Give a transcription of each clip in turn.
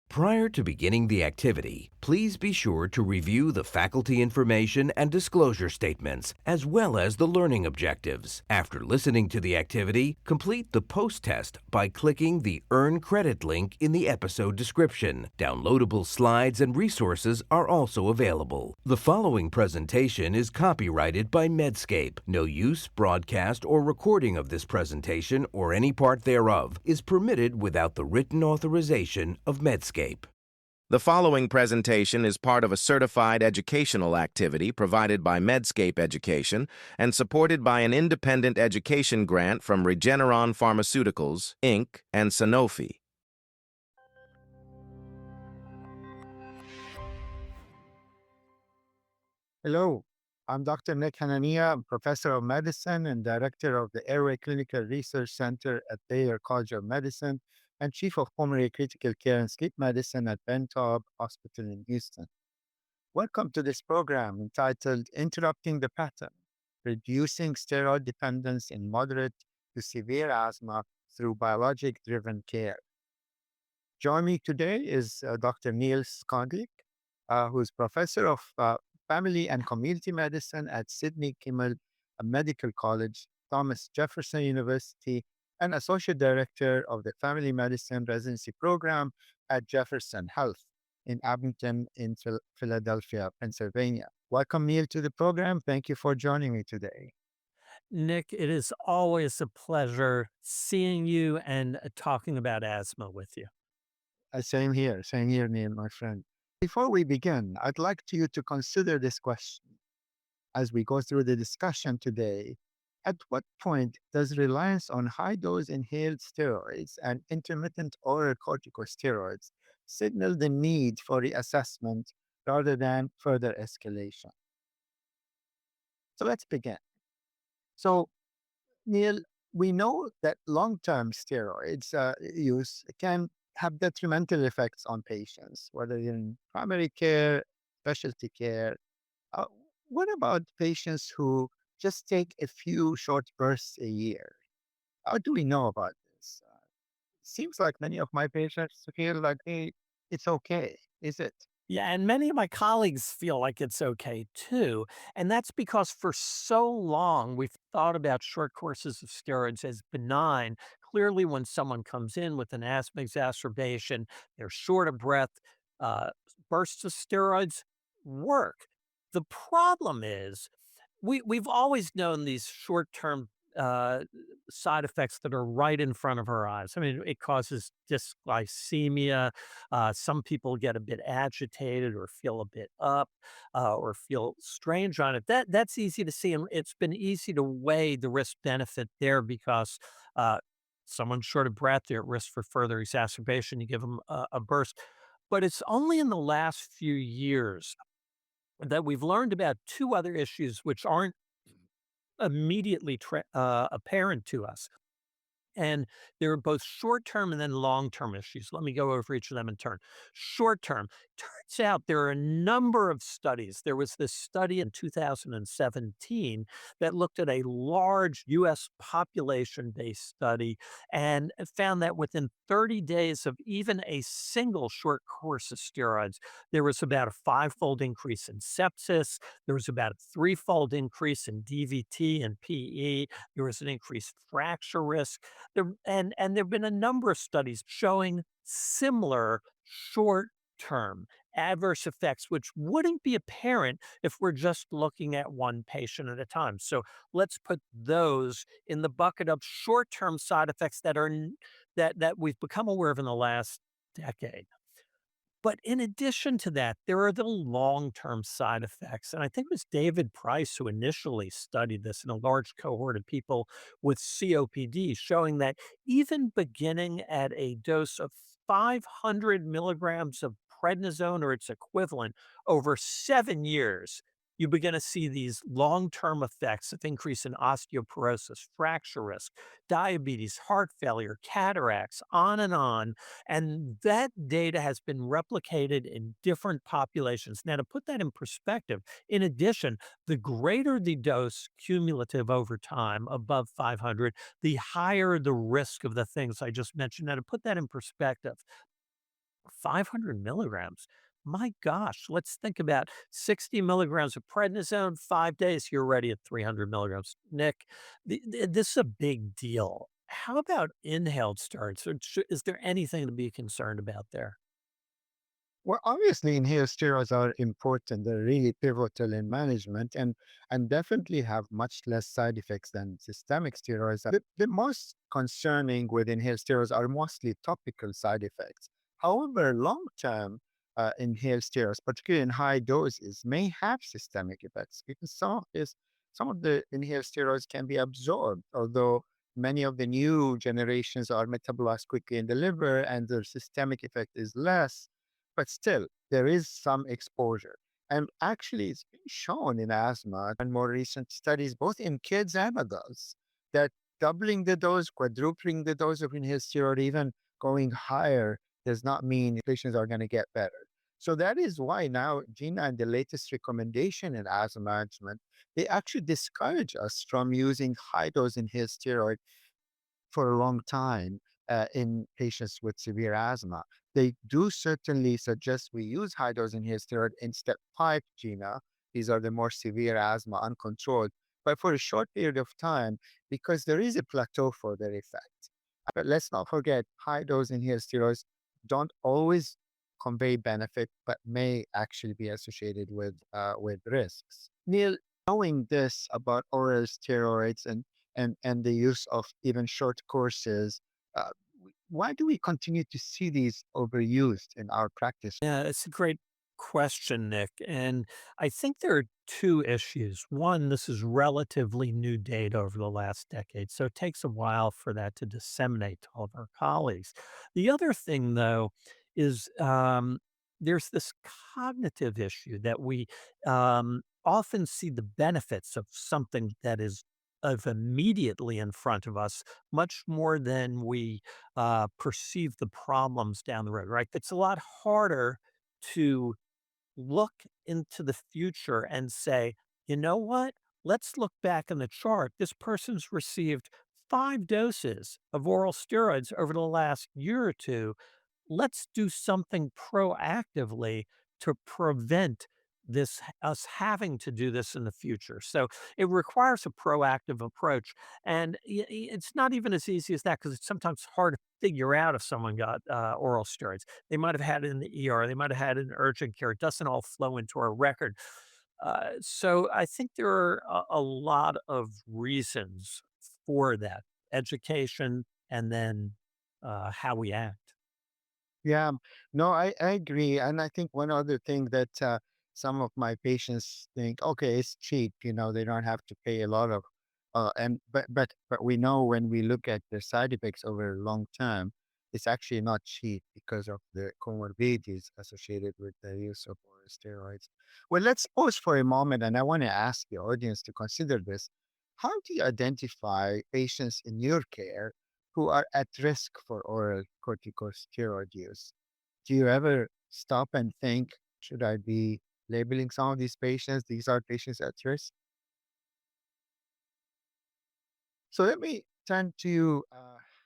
Prior to beginning the activity, please be sure to review the faculty information and disclosure statements, as well as the learning objectives. After listening to the activity, complete the post-test by clicking the Earn Credit link in the episode description. Downloadable slides and resources are also available. The following presentation is copyrighted by Medscape. No use, broadcast, or recording of this presentation or any part thereof is permitted without the written authorization of Medscape. The following presentation is part of a certified educational activity provided by Medscape Education and supported by an independent education grant from Regeneron Pharmaceuticals, Inc. and Sanofi. Hello, I'm Dr. Nick Hanania. I'm professor of medicine and director of the Airway Clinical Research Center at Baylor College of Medicine and chief of pulmonary critical care and sleep medicine at Ben Taub Hospital in Houston. Welcome to this program entitled Interrupting the Pattern, Reducing Steroid Dependence in Moderate to Severe Asthma Through Biologic-Driven Care. Joining me today is Dr. Neil Skondlik, who's professor of Family and Community Medicine at Sidney Kimmel Medical College, Thomas Jefferson University, and Associate Director of the Family Medicine Residency Program at Jefferson Health in Abington in Philadelphia, Pennsylvania. Welcome, Neil, to the program. Thank you for joining me today. Nick, it is always a pleasure seeing you and talking about asthma with you. Same here, Neil, my friend. Before we begin, I'd like you to consider this question as we go through the discussion today. At what point does reliance on high-dose inhaled steroids and intermittent oral corticosteroids signal the need for reassessment rather than further escalation? So let's begin. So, Neil, we know that long-term steroids use can have detrimental effects on patients, whether in primary care, specialty care. Uh, what about patients who just take a few short bursts a year? How do we know about this? Seems like many of my patients feel like, hey, it's okay. Is it? Yeah, and many of my colleagues feel like it's okay too. And that's because for so long we've thought about short courses of steroids as benign. Clearly, when someone comes in with an asthma exacerbation, they're short of breath, uh, bursts of steroids work. The problem is we've always known these short-term, uh, side effects that are right in front of our eyes. I mean, it causes dysglycemia, some people get a bit agitated or feel a bit up, or feel strange on it. That's easy to see, and it's been easy to weigh the risk-benefit there because, someone's short of breath, they're at risk for further exacerbation, you give them a burst. But it's only in the last few years that we've learned about 2 other issues which aren't immediately apparent to us. And there are both short term and then long term issues. Let me go over each of them in turn. Short term, turns out there are a number of studies. There was this study in 2017 that looked at a large US population based study and found that within 30 days of even a single short course of steroids, there was about a five-fold increase in sepsis. There was about a threefold increase in DVT and PE. There was an increased fracture risk and there've been a number of studies showing similar short-term adverse effects, which wouldn't be apparent if we're just looking at one patient at a time. So let's put those in the bucket of short-term side effects that that we've become aware of in the last decade. But in addition to that, there are the long-term side effects, and I think it was David Price who initially studied this in a large cohort of people with COPD, showing that even beginning at a dose of 500 milligrams of prednisone or its equivalent over 7 years, you begin to see these long-term effects of increase in osteoporosis, fracture risk, diabetes, heart failure, cataracts, on, and that data has been replicated in different populations. Now, to put that in perspective, in addition, the greater the dose cumulative over time, above 500, the higher the risk of the things I just mentioned. Now, to put that in perspective, 500 milligrams. My gosh, let's think about 60 milligrams of prednisone, 5 days, you're ready at 300 milligrams. Nick, this is a big deal. How about inhaled steroids? Is there anything to be concerned about there? Well, obviously, inhaled steroids are important. They're really pivotal in management and definitely have much less side effects than systemic steroids. The most concerning with inhaled steroids are mostly topical side effects. However, long term inhaled steroids, particularly in high doses, may have systemic effects because some of the inhaled steroids can be absorbed, although many of the new generations are metabolized quickly in the liver and their systemic effect is less, but still, there is some exposure. And actually, it's been shown in asthma and more recent studies, both in kids and adults, that doubling the dose, quadrupling the dose of inhaled steroid, even going higher, does not mean patients are going to get better. So that is why now, Gina, and the latest recommendation in asthma management, they actually discourage us from using high dose inhaled steroid for a long time in patients with severe asthma. They do certainly suggest we use high dose inhaled steroid in step five, Gina. These are the more severe asthma, uncontrolled, but for a short period of time because there is a plateau for their effect. But let's not forget, high dose inhaled steroids don't always convey benefit, but may actually be associated with risks. Neil, knowing this about oral steroids and the use of even short courses. Why do we continue to see these overused in our practice? Yeah, it's a great question, Nick. And I think there are two issues. One, this is relatively new data over the last decade, so it takes a while for that to disseminate to all of our colleagues. The other thing, though, is there's this cognitive issue that we often see the benefits of something that is of immediately in front of us much more than we perceive the problems down the road, right? It's a lot harder to look into the future and say, you know what? Let's look back in the chart. This person's received 5 doses of oral steroids over the last year or two. Let's do something proactively to prevent us having to do this in the future. So it requires a proactive approach, and it's not even as easy as that because it's sometimes hard to figure out if someone got oral steroids. They might have had it in the ER, they might have had it in urgent care. It doesn't all flow into our record. So I think there are a lot of reasons for that: education, and then how we act. Yeah, no, I agree. And I think one other thing that some of my patients think, okay, it's cheap, they don't have to pay a lot of, and but we know when we look at the side effects over long term, it's actually not cheap because of the comorbidities associated with the use of oral steroids. Well, let's pause for a moment, and I want to ask the audience to consider this. How do you identify patients in your care who are at risk for oral corticosteroid use? Do you ever stop and think, should I be labeling some of these patients? These are patients at risk. So let me turn to you,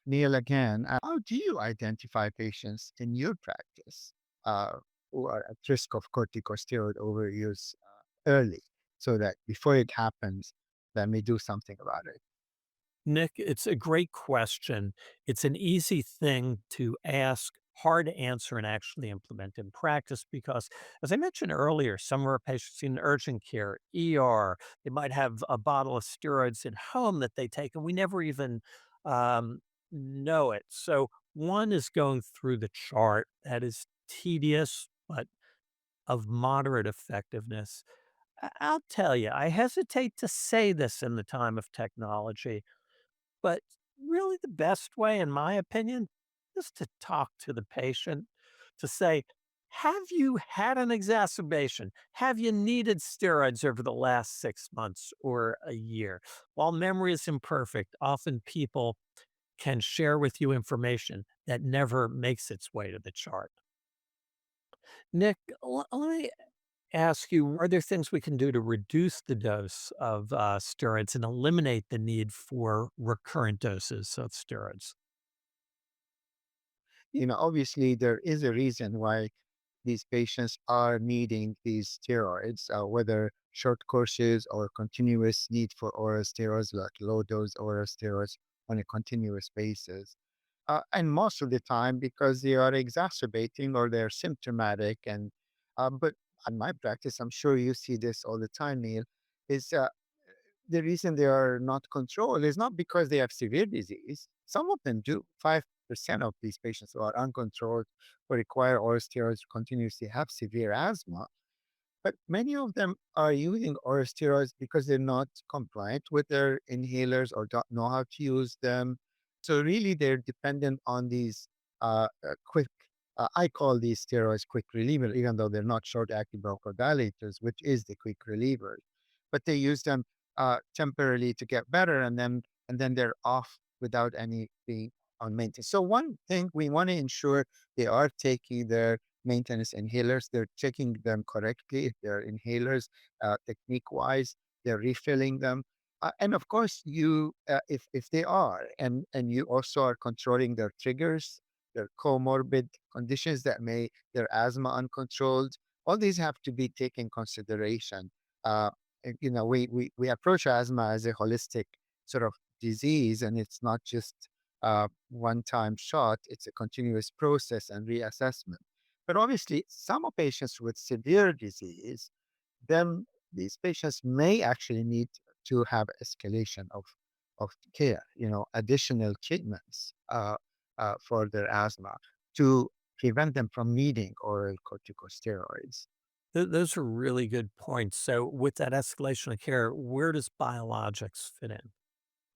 Neil, again. How do you identify patients in your practice uh, who are at risk of corticosteroid overuse early so that before it happens, then we do something about it? Nick, it's a great question. It's an easy thing to ask, hard to answer and actually implement in practice because, as I mentioned earlier, some of our patients in urgent care, ER, they might have a bottle of steroids at home that they take, and we never even um, know it. So, one is going through the chart that is tedious, but of moderate effectiveness. I'll tell you, I hesitate to say this in the time of technology, but really the best way, in my opinion, is to talk to the patient to say, have you had an exacerbation? Have you needed steroids over the last 6 months or a year? While memory is imperfect, often people can share with you information that never makes its way to the chart. Nick, let me ask you, are there things we can do to reduce the dose of steroids and eliminate the need for recurrent doses of steroids? Obviously there is a reason why these patients are needing these steroids, whether short courses or continuous need for oral steroids, like low dose oral steroids on a continuous basis. And most of the time because they are exacerbating or they're symptomatic. But in my practice, I'm sure you see this all the time, Neil, is the reason they are not controlled is not because they have severe disease. Some of them do. 5% of these patients who are uncontrolled or require oral steroids continuously have severe asthma. But many of them are using oral steroids because they're not compliant with their inhalers or don't know how to use them. So really, they're dependent on these quick. I call these steroids quick reliever, even though they're not short-acting bronchodilators, which is the quick reliever. But they use them temporarily to get better, and then they're off without any being on maintenance. So one thing we want to ensure they are taking their maintenance inhalers. They're checking them correctly. If they're inhalers, technique wise, they're refilling them. And of course, if they are, and you also are controlling their triggers, their comorbid conditions that may their asthma uncontrolled. All these have to be taken consideration. We approach asthma as a holistic sort of disease, and it's not just one-time shot. It's a continuous process and reassessment. But obviously, some of patients with severe disease, then these patients may actually need to have escalation of care, additional treatments for their asthma to prevent them from needing oral corticosteroids. Those are really good points. So, with that escalation of care, where does biologics fit in?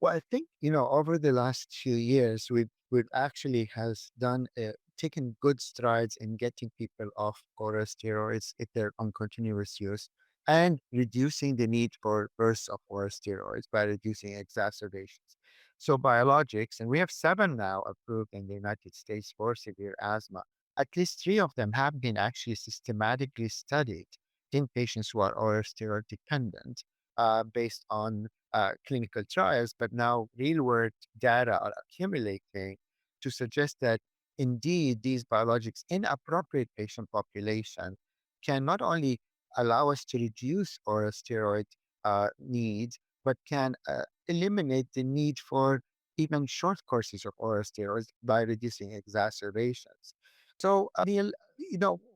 Well, I think, over the last few years, we've actually has done taken good strides in getting people off oral steroids if they're on continuous use and reducing the need for bursts of oral steroids by reducing exacerbations. So biologics, and we have 7 now approved in the United States for severe asthma. At least 3 of them have been actually systematically studied in patients who are oral steroid dependent, based on clinical trials, but now real world data are accumulating to suggest that indeed these biologics in appropriate patient population can not only allow us to reduce oral steroid needs, but can eliminate the need for even short courses of oral steroids by reducing exacerbations. So, Neil,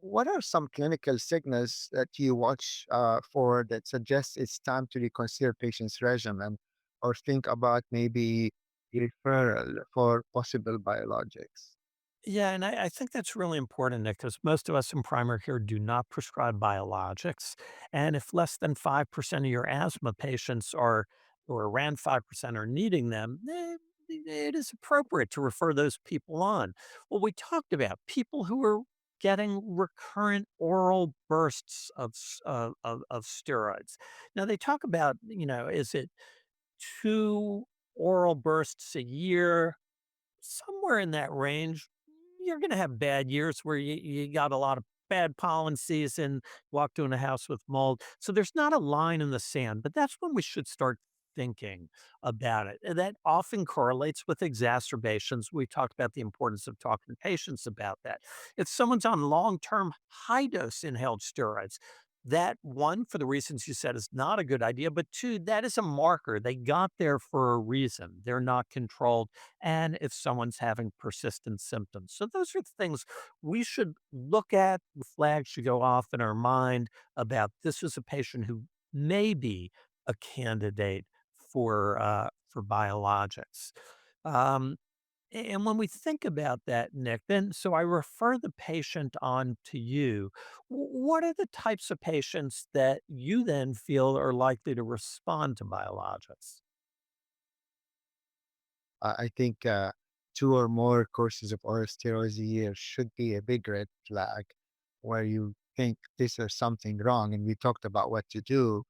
what are some clinical signals that you watch for that suggests it's time to reconsider patient's regimen or think about maybe referral for possible biologics? Yeah, and I think that's really important, Nick, because most of us in primary care do not prescribe biologics. And if less than 5% of your asthma patients are, or around 5% are needing them, it is appropriate to refer those people on. Well, we talked about people who are getting recurrent oral bursts of steroids. Now, they talk about, is it two oral bursts a year? Somewhere in that range. You're gonna have bad years where you got a lot of bad pollen season, walked in a house with mold. So there's not a line in the sand, but that's when we should start thinking about it. And that often correlates with exacerbations. We talked about the importance of talking to patients about that. If someone's on long-term high dose inhaled steroids, that one, for the reasons you said, is not a good idea. But two, that is a marker. They got there for a reason. They're not controlled, and if someone's having persistent symptoms. So those are the things we should look at. The flag should go off in our mind about this is a patient who may be a candidate for biologics. Um, and when we think about that, Nick, then so I refer the patient on to you. What are the types of patients that you then feel are likely to respond to biologics? I think 2 or more courses of oral steroids a year should be a big red flag where you think this is something wrong. And we talked about what to do.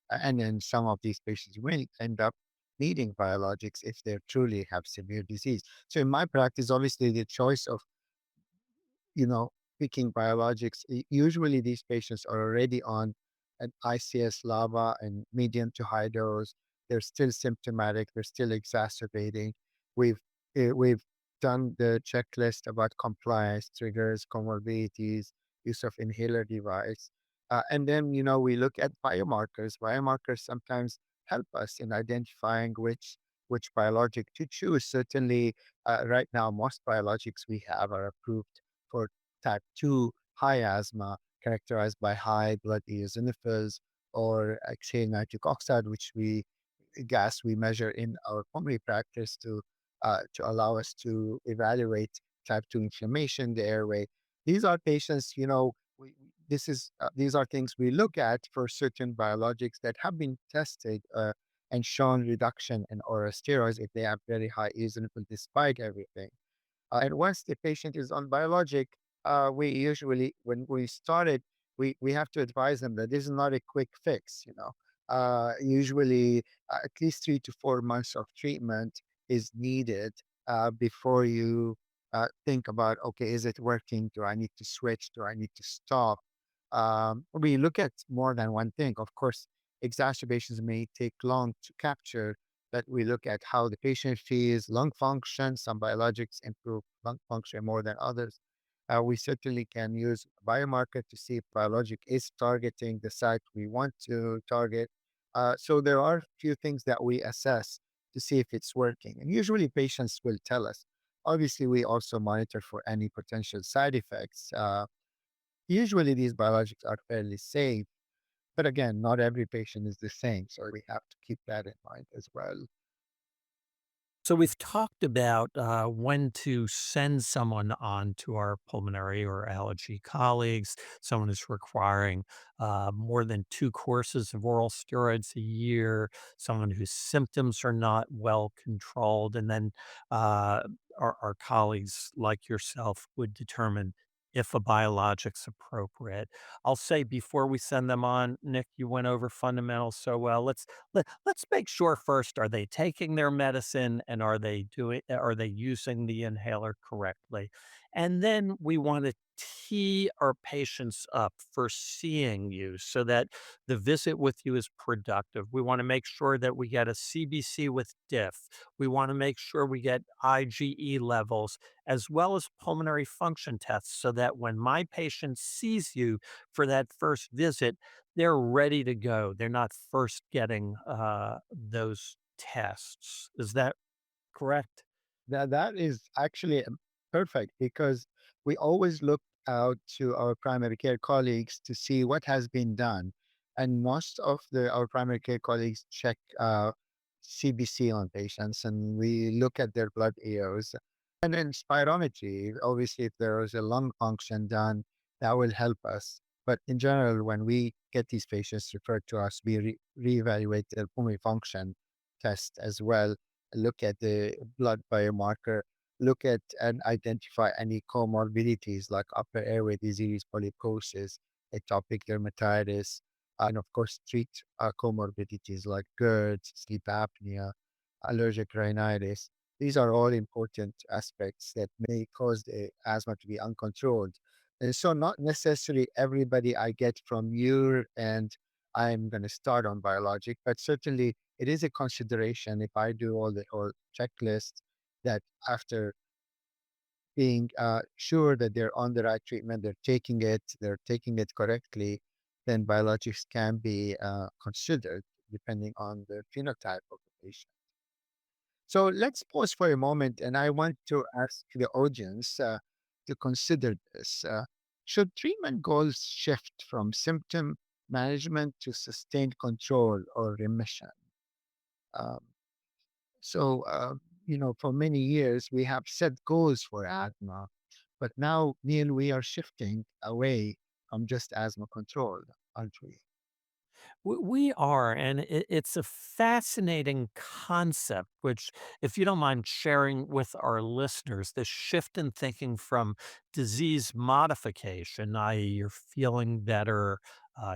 And then some of these patients will end up needing biologics if they truly have severe disease. So in my practice, obviously the choice of you know, picking biologics, usually these patients are already on an ICS LAVA and medium to high dose. They're still symptomatic. They're still exacerbating. We've we've done the checklist about compliance, triggers, comorbidities, use of inhaler device. And then, we look at biomarkers. Biomarkers sometimes help us in identifying which biologic to choose. Certainly, right now, most biologics we have are approved for type 2 high asthma, characterized by high blood eosinophils or exhaled nitric oxide, which we gas we measure in our pulmonary practice to allow us to evaluate type 2 inflammation, the airway. These are patients, these are things we look at for certain biologics that have been tested and shown reduction in oral steroids if they have very high eosinophil despite everything. And once the patient is on biologic, we usually, when we started, we have to advise them that this is not a quick fix. Usually, at least 3 to 4 months of treatment is needed before you think about, okay, is it working? Do I need to switch? Do I need to stop? We look at more than one thing. Of course, exacerbations may take long to capture, that we look at how the patient feels, lung function. Some biologics improve lung function more than others. We certainly can use a biomarker to see if biologic is targeting the site we want to target. So there are a few things that we assess to see if it's working. And usually patients will tell us. Obviously, we also monitor for any potential side effects. Usually these biologics are fairly safe, but again, not every patient is the same. So we have to keep that in mind as well. So we've talked about when to send someone on to our pulmonary or allergy colleagues, someone who's requiring more than 2 courses of oral steroids a year, someone whose symptoms are not well controlled, and then uh, our colleagues like yourself would determine if a biologic's appropriate. I'll say before we send them on, Nick, you went over fundamentals so well. Let's make sure first, are they taking their medicine and are they using the inhaler correctly? And then we want to tee our patients up for seeing you so that the visit with you is productive. We want to make sure that we get a CBC with diff. We want to make sure we get IgE levels as well as pulmonary function tests so that when my patient sees you for that first visit, they're ready to go. They're not first getting, those tests. Is that correct? That is actually perfect because we always look out to our primary care colleagues to see what has been done, and most of our primary care colleagues check CBC on patients, and we look at their blood EOs, and then spirometry. Obviously, if there is a lung function done, that will help us. But in general, when we get these patients referred to us, we reevaluate their pulmonary function test as well, look at the blood biomarker, look at and identify any comorbidities like upper airway disease, polyposis, atopic dermatitis, and of course, treat comorbidities like GERD, sleep apnea, allergic rhinitis. These are all important aspects that may cause the asthma to be uncontrolled. And so, not necessarily everybody I get from you and I'm going to start on biologic, but certainly it is a consideration if I do all the whole checklist that after being sure that they're on the right treatment, they're taking it correctly, then biologics can be considered depending on the phenotype of the patient. So let's pause for a moment, and I want to ask the audience to consider this. Should treatment goals shift from symptom management to sustained control or remission? Um, so, for many years, we have set goals for asthma, but now, Neil, we are shifting away from just asthma control, aren't we? We are, and it's a fascinating concept, which, if you don't mind sharing with our listeners, the shift in thinking from disease modification, i.e., you're feeling better,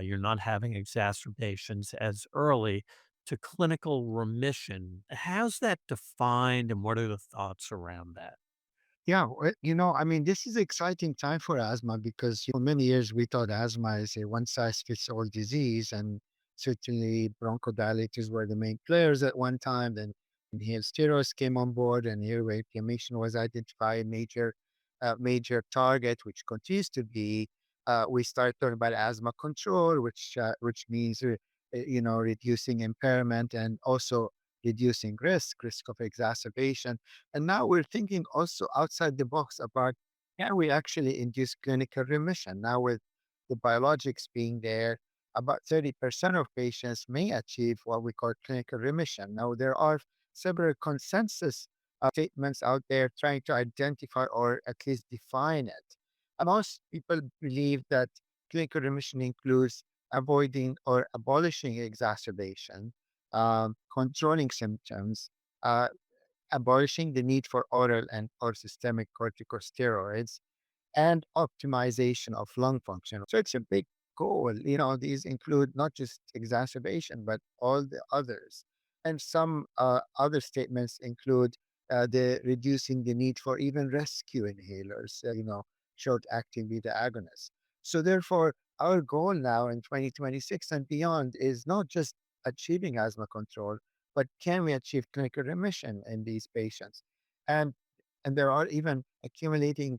you're not having exacerbations as early, to clinical remission. How's that defined, and what are the thoughts around that? Yeah, I mean, this is exciting time for asthma because for many years we thought asthma is a one size fits all disease, and certainly bronchodilators were the main players at one time. Then inhaled steroids came on board, and airway inflammation was identified major target, which continues to be. We start talking about asthma control, which means reducing impairment and also reducing risk of exacerbation. And now we're thinking also outside the box about, can we actually induce clinical remission? Now with the biologics being there, about 30% of patients may achieve what we call clinical remission. Now, there are several consensus statements out there trying to identify or at least define it. Most people believe that clinical remission includes avoiding or abolishing exacerbation, controlling symptoms, uh, abolishing the need for oral and or systemic corticosteroids, and optimization of lung function. So it's a big goal. These include not just exacerbation, but all the others. And some other statements include the reducing the need for even rescue inhalers, short-acting beta agonists. So therefore, our goal now in 2026 and beyond is not just achieving asthma control, but can we achieve clinical remission in these patients? And and there are even accumulating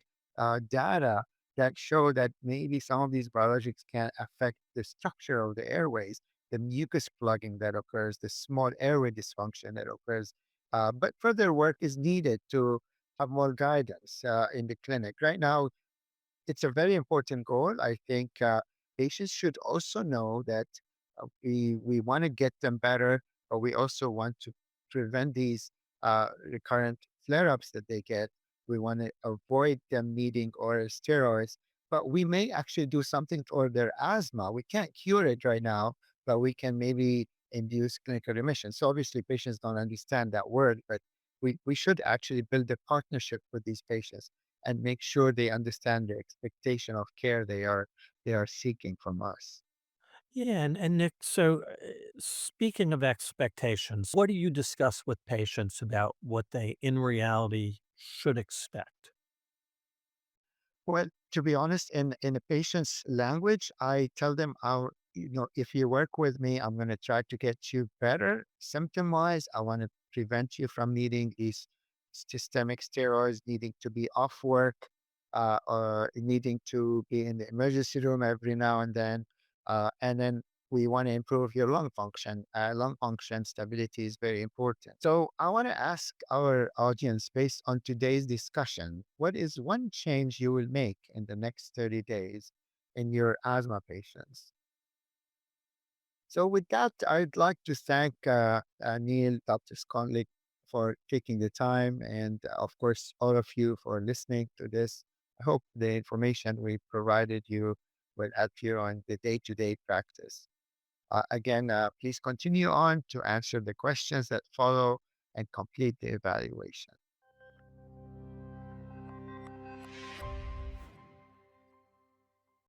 data that show that maybe some of these biologics can affect the structure of the airways, the mucus plugging that occurs, the small airway dysfunction that occurs. But further work is needed to have more guidance in the clinic. Right now, it's a very important goal. I think patients should also know that we want to get them better, but we also want to prevent these recurrent flare-ups that they get. We want to avoid them needing oral steroids, but we may actually do something for their asthma. We can't cure it right now, but we can maybe induce clinical remission. So obviously, patients don't understand that word, but we should actually build a partnership with these patients and make sure they understand the expectation of care they are seeking from us. Yeah, and Nick, so speaking of expectations, what do you discuss with patients about what they in reality should expect? Well, to be honest, in a patient's language, I tell them, if you work with me, I'm going to try to get you better symptom wise. I want to prevent you from needing these systemic steroids, needing to be off work, or needing to be in the emergency room every now and then. And then we want to improve your lung function. Lung function stability is very important. So I want to ask our audience, based on today's discussion, what is one change you will make in the next 30 days in your asthma patients? So with that, I'd like to thank Neil, Dr. Skonlik, for taking the time, and of course, all of you for listening to this. I hope the information we provided you will help you on the day-to-day practice. Again, please continue on to answer the questions that follow and complete the evaluation.